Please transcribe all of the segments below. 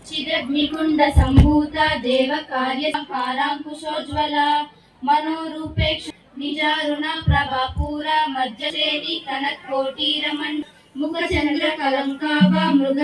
చిదగ్నికుండ సంభూత దేవ కార్య పారాంకుశోజ్వల మనోరూపేక్ష నిజారుణ ప్రభాపూర మధ్యశ్రేణి కనకోటీరమణ్ ముఖ చంద్ర కలంకాభ మృగ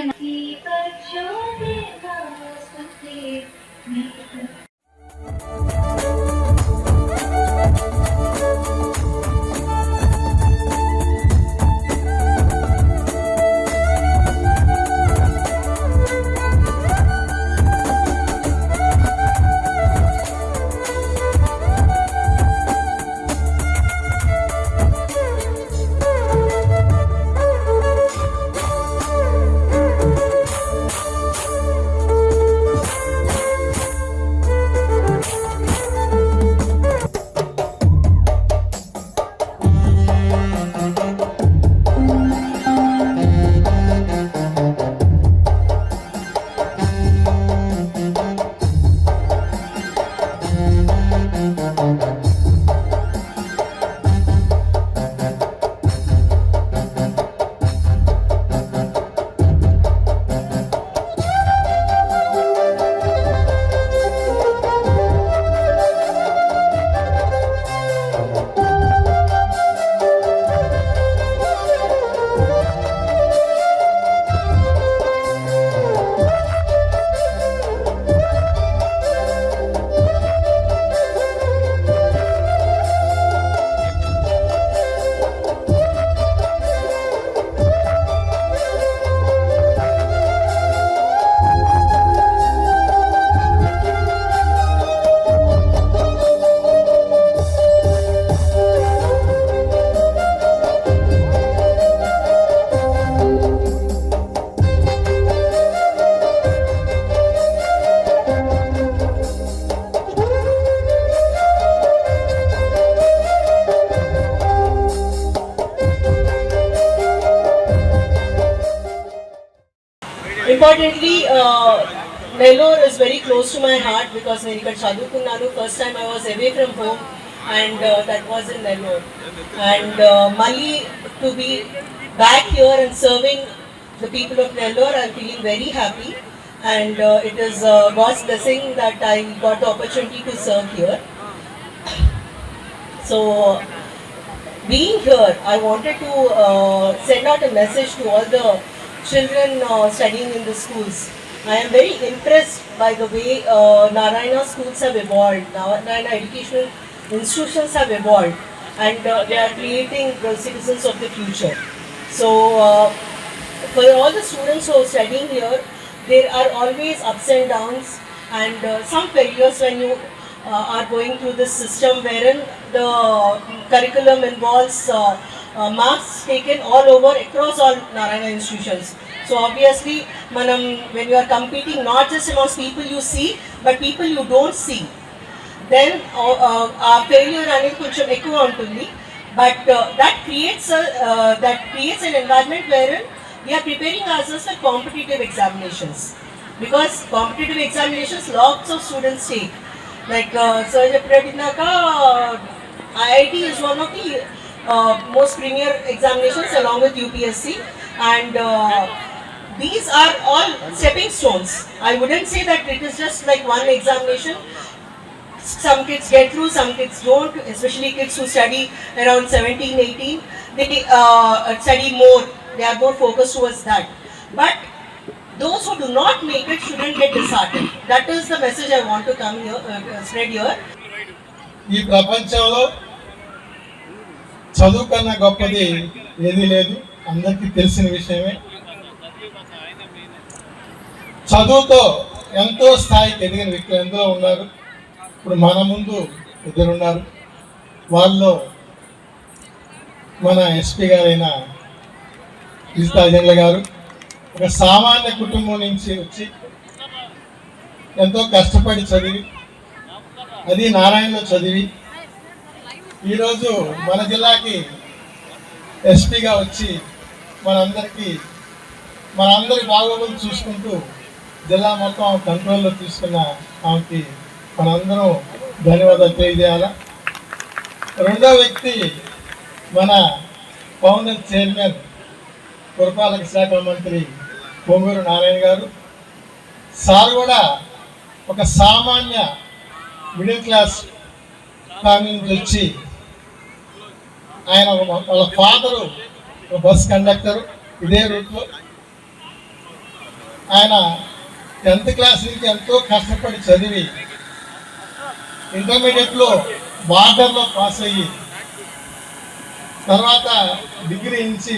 Importantly, Nellore is very close to my heart because when I chadukunnanu, first time I was away from home, and that was in Nellore. And Mali, to be back here and serving the people of Nellore, I am feeling very happy. And it is God's blessing that I got the opportunity to serve here. So, being here, I wanted to send out a message to all the children studying in the schools. I am very impressed by the way Narayana schools have evolved, Narayana educational institutions have evolved, and they are creating the citizens of the future. So for all the students who are studying here, there are always ups and downs and some failures when you are going through this system wherein the curriculum involves marks taken all over across all Narayana institutions. So obviously, when you are competing not just amongst people you see, but people you don't see, then failure అనేది కొంచెం ఎక్కువ ఉంటుంది. But that creates an environment wherein we are preparing ourselves for competitive examinations. Because competitive examinations, lots of students take. Like Sir Japradinaka, IIT is one of the most premier examinations along with UPSC, and these are all stepping stones. I wouldn't say that it is just like one examination. Some kids get through, some kids don't, especially kids who study around 17, 18, they study more, they are more focused towards that. But those who do not make it shouldn't get disheartened. That is the message I want to come here, spread here. ఈ ప్రపంచంలో చదువు కన్నా గొప్పది ఏదీ లేదు, అందరికీ తెలిసిన విషయమే. చదువుతో ఎంతో స్థాయికి ఎదిగిన వ్యక్తులు ఎందరో ఉన్నారు. ఇప్పుడు మన ముందు ఇద్దరున్నారు. వాళ్ళు మన ఎస్పీ గారైన విజితాజన్ల గారు ఒక సామాన్య కుటుంబం నుంచి వచ్చి ఎంతో కష్టపడి చదివి, అది నారాయణలో చదివి ఈరోజు మన జిల్లాకి ఎస్పీగా వచ్చి మనందరి బాగోగులు చూసుకుంటూ జిల్లా మొత్తం కంట్రోల్లో తీసుకున్న ఆమెకి మనందరం ధన్యవాదాలు తెలియజేయాలి. రెండో వ్యక్తి మన ఫౌండర్ చైర్మన్ పురపాలక శాఖ మంత్రి పొంగూరు నారాయణ గారు. సార్ కూడా ఒక సామాన్య మిడిల్ క్లాస్ ఫ్యామిలీ నుంచి వచ్చి ఆయన వాళ్ళ ఫాదరు బస్ కండక్టర్ ఇదే రూట్లో. ఆయన 10th క్లాస్ నుంచి ఎంతో కష్టపడి చదివి ఇంటర్మీడియట్లో బార్డర్లో పాస్ అయ్యి తర్వాత డిగ్రీ నుంచి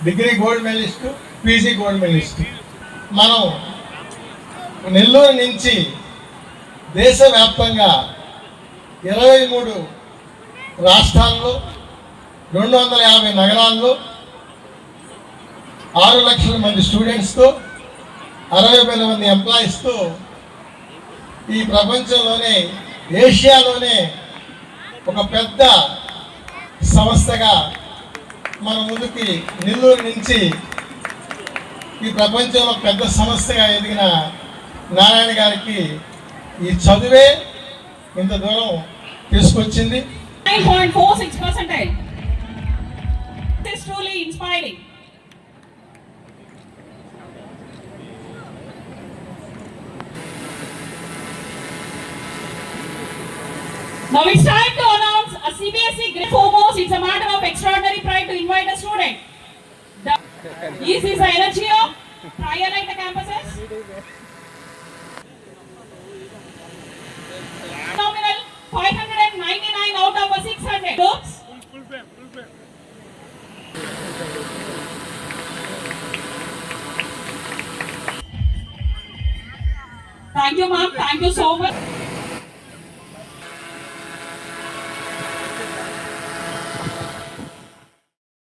degree gold medallist, PG gold medallist. మనం నెల్లూరు నుంచి దేశవ్యాప్తంగా 23 రాష్ట్రాల్లో 250 నగరాల్లో 6 లక్షల మంది స్టూడెంట్స్తో 60,000 మంది ఎంప్లాయీస్తో ఈ ప్రపంచంలోనే ఏషియాలోనే ఒక పెద్ద సంస్థగా మన ముందుకి నెల్లూరు నుంచి ఈ ప్రపంచంలో పెద్ద సంస్థగా ఎదిగిన నారాయణ గారికి ఈ చదువే ఇంత దూరం తీసుకొచ్చింది. 9.46%. This is truly inspiring. Now it's time to announce a CBSE grade. Foremost, it's a matter of extraordinary pride to invite a student. Is this the energy of trial at the campuses? Nominal 599 out of a 600. Groups. Thank you, ma'am. Thank you so much.